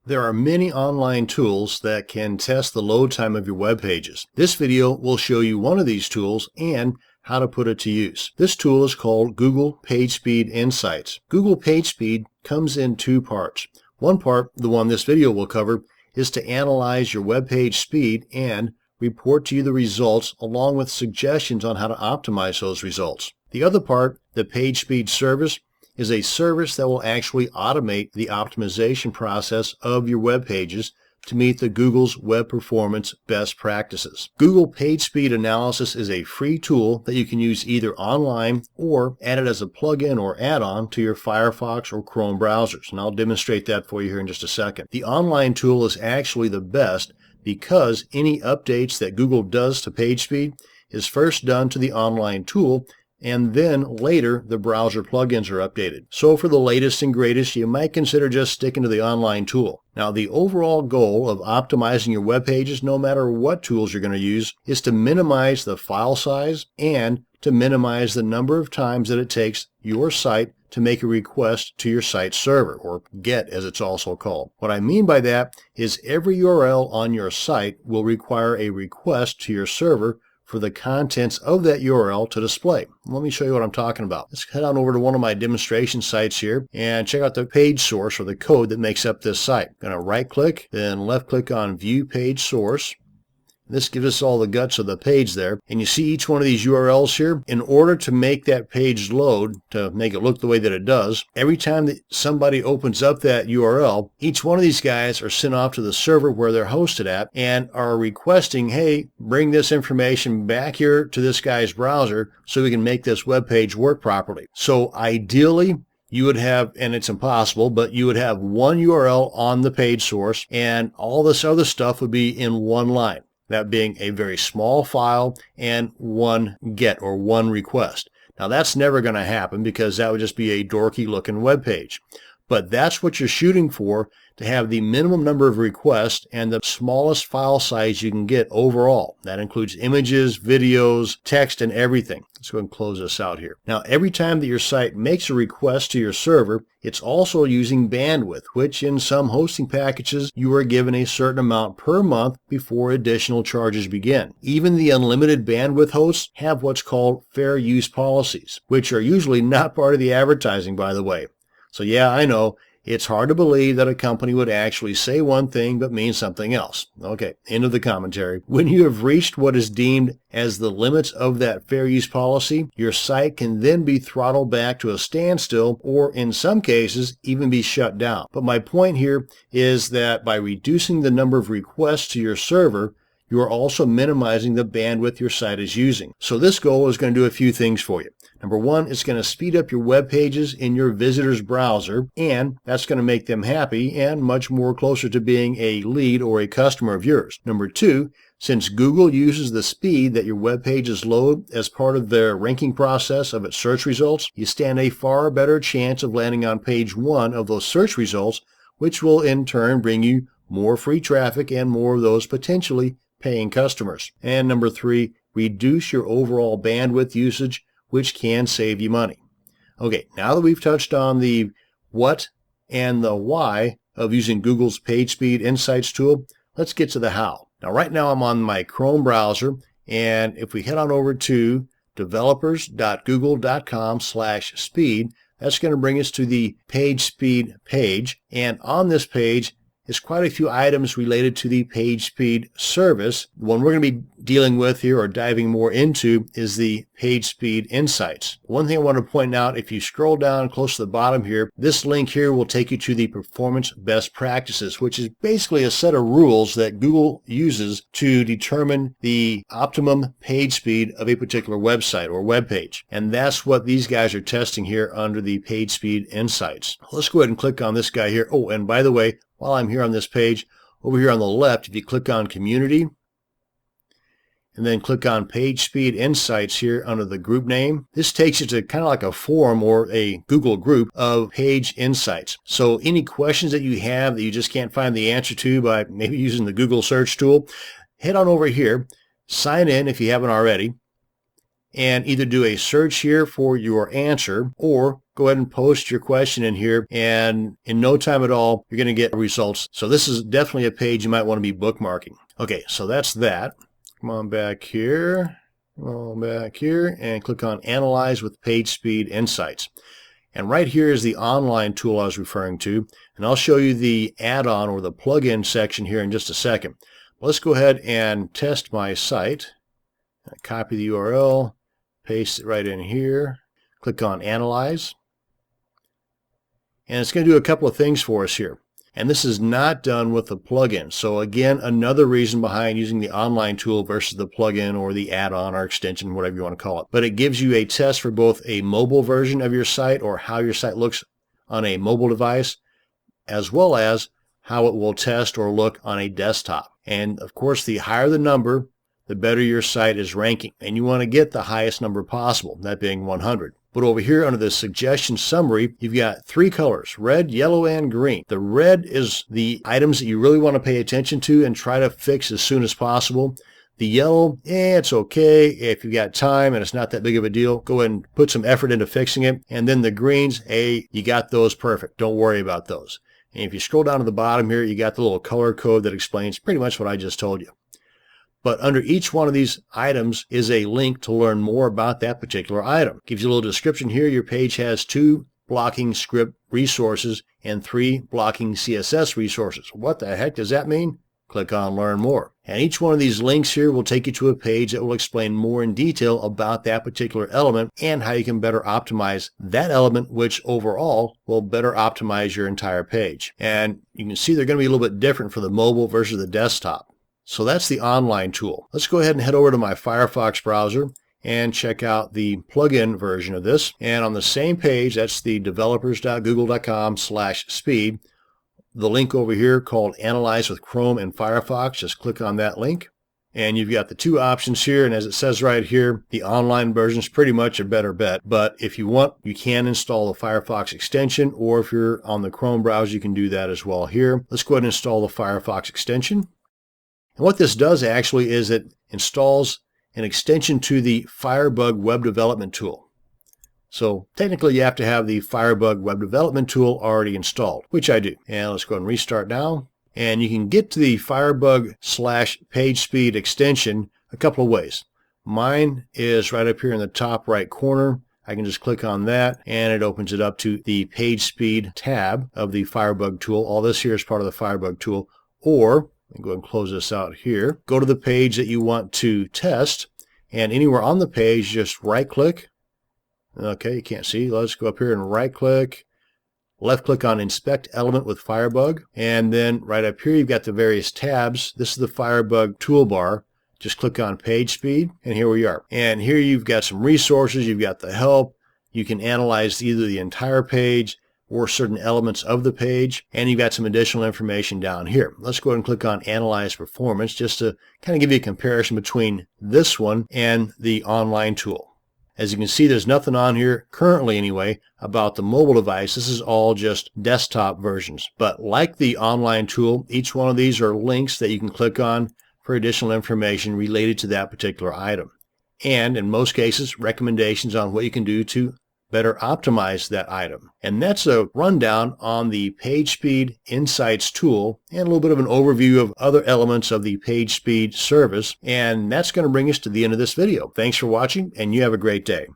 There are many online tools that can test the load time of your web pages. This video will show you one of these tools and how to put it to use. This tool is called Google PageSpeed Insights. Google PageSpeed comes in two parts. One part, the one this video will cover, is to analyze your web page speed and report to you the results along with suggestions on how to optimize those results. The other part, the PageSpeed service, is a service that will actually automate the optimization process of your web pages to meet the Google's web performance best practices. Google PageSpeed Analysis is a free tool that you can use either online or add it as a plugin or add-on to your Firefox or Chrome browsers, and I'll demonstrate that for you here in just a second. The online tool is actually the best because any updates that Google does to PageSpeed is first done to the online tool, and then later the browser plugins are updated. So for the latest and greatest, you might consider just sticking to the online tool. Now, the overall goal of optimizing your web pages, no matter what tools you're going to use, is to minimize the file size and to minimize the number of times that it takes your site to make a request to your site server, or GET as it's also called. What I mean by that is every URL on your site will require a request to your server for the contents of that URL to display. Let me show you what I'm talking about. Let's head on over to one of my demonstration sites here and check out the page source or the code that makes up this site. I'm going to right click, then left click on View Page Source. This gives us all the guts of the page there. And you see each one of these URLs here. In order to make that page load, to make it look the way that it does, every time that somebody opens up that URL, each one of these guys are sent off to the server where they're hosted at and are requesting, hey, bring this information back here to this guy's browser so we can make this web page work properly. So ideally, you would have, and it's impossible, but you would have one URL on the page source and all this other stuff would be in one line. That being a very small file and one GET or one request. Now that's never going to happen because that would just be a dorky looking web page. But that's what you're shooting for, to have the minimum number of requests and the smallest file size you can get overall. That includes images, videos, text, and everything. Let's go ahead and close this out here. Now, every time that your site makes a request to your server, it's also using bandwidth, which in some hosting packages, you are given a certain amount per month before additional charges begin. Even the unlimited bandwidth hosts have what's called fair use policies, which are usually not part of the advertising, by the way. So yeah, I know, it's hard to believe that a company would actually say one thing but mean something else. Okay, end of the commentary. When you have reached what is deemed as the limits of that fair use policy, your site can then be throttled back to a standstill or in some cases even be shut down. But my point here is that by reducing the number of requests to your server, you are also minimizing the bandwidth your site is using. So this goal is going to do a few things for you. Number one, it's going to speed up your web pages in your visitor's browser, and that's going to make them happy and much more closer to being a lead or a customer of yours. Number two, since Google uses the speed that your web pages load as part of their ranking process of its search results, you stand a far better chance of landing on page one of those search results, which will in turn bring you more free traffic and more of those potentially paying customers. And number three, reduce your overall bandwidth usage, which can save you money. Okay, now that we've touched on the what and the why of using Google's PageSpeed Insights tool, let's get to the how. Now right now I'm on my Chrome browser, and if we head on over to developers.google.com/speed, that's going to bring us to the PageSpeed page, and on this page is quite a few items related to the PageSpeed service. The one we're going to be dealing with here or diving more into is the PageSpeed Insights. One thing I want to point out, if you scroll down close to the bottom here, this link here will take you to the Performance Best Practices, which is basically a set of rules that Google uses to determine the optimum page speed of a particular website or web page. And that's what these guys are testing here under the PageSpeed Insights. Let's go ahead and click on this guy here. Oh, and by the way, while I'm here on this page, over here on the left, if you click on Community, and then click on PageSpeed Insights here under the group name, this takes you to kind of like a forum or a Google group of page insights. So any questions that you have that you just can't find the answer to by maybe using the Google search tool, head on over here, sign in if you haven't already, and either do a search here for your answer, or go ahead and post your question in here, and in no time at all, you're going to get results. So this is definitely a page you might want to be bookmarking. Okay, so that's that. Come on back here. And click on Analyze with PageSpeed Insights. And right here is the online tool I was referring to, and I'll show you the add-on or the plugin section here in just a second. Let's go ahead and test my site. Copy the URL, paste it right in here, click on Analyze, and it's going to do a couple of things for us here. And this is not done with the plugin. So again, another reason behind using the online tool versus the plugin or the add-on or extension, whatever you want to call it. But it gives you a test for both a mobile version of your site, or how your site looks on a mobile device, as well as how it will test or look on a desktop. And of course, the higher the number, the better your site is ranking. And you want to get the highest number possible, that being 100. But over here under the suggestion summary, you've got 3 colors, red, yellow, and green. The red is the items that you really want to pay attention to and try to fix as soon as possible. The yellow, it's okay. If you've got time and it's not that big of a deal, go ahead and put some effort into fixing it. And then the greens, hey, you got those perfect. Don't worry about those. And if you scroll down to the bottom here, you got the little color code that explains pretty much what I just told you. But under each one of these items is a link to learn more about that particular item. Gives you a little description here. Your page has 2 blocking script resources and 3 blocking CSS resources. What the heck does that mean? Click on Learn More. And each one of these links here will take you to a page that will explain more in detail about that particular element and how you can better optimize that element, which overall will better optimize your entire page. And you can see they're going to be a little bit different for the mobile versus the desktop. So that's the online tool. Let's go ahead and head over to my Firefox browser and check out the plugin version of this. And on the same page, that's the developers.google.com/speed. The link over here called Analyze with Chrome and Firefox, just click on that link. And you've got the 2 options here, and as it says right here, the online version is pretty much a better bet. But if you want, you can install the Firefox extension, or if you're on the Chrome browser, you can do that as well here. Let's go ahead and install the Firefox extension. And what this does actually is it installs an extension to the Firebug web development tool. So technically you have to have the Firebug web development tool already installed, which I do. And let's go ahead and restart now. And you can get to the Firebug/PageSpeed extension a couple of ways. Mine is right up here in the top right corner. I can just click on that and it opens it up to the PageSpeed tab of the Firebug tool. All this here is part of the Firebug tool. Or go ahead and close this out here. Go to the page that you want to test, and anywhere on the page, just right-click. Okay, you can't see. Let's go up here and right-click. Left-click on Inspect Element with Firebug, and then right up here, you've got the various tabs. This is the Firebug toolbar. Just click on Page Speed, and here we are. And here you've got some resources. You've got the help. You can analyze either the entire page or certain elements of the page, and you've got some additional information down here. Let's go ahead and click on Analyze Performance just to kind of give you a comparison between this one and the online tool. As you can see, there's nothing on here, currently anyway, about the mobile device. This is all just desktop versions. But like the online tool, each one of these are links that you can click on for additional information related to that particular item. And in most cases, recommendations on what you can do to better optimize that item. And that's a rundown on the PageSpeed Insights tool and a little bit of an overview of other elements of the PageSpeed service. And that's going to bring us to the end of this video. Thanks for watching, and you have a great day.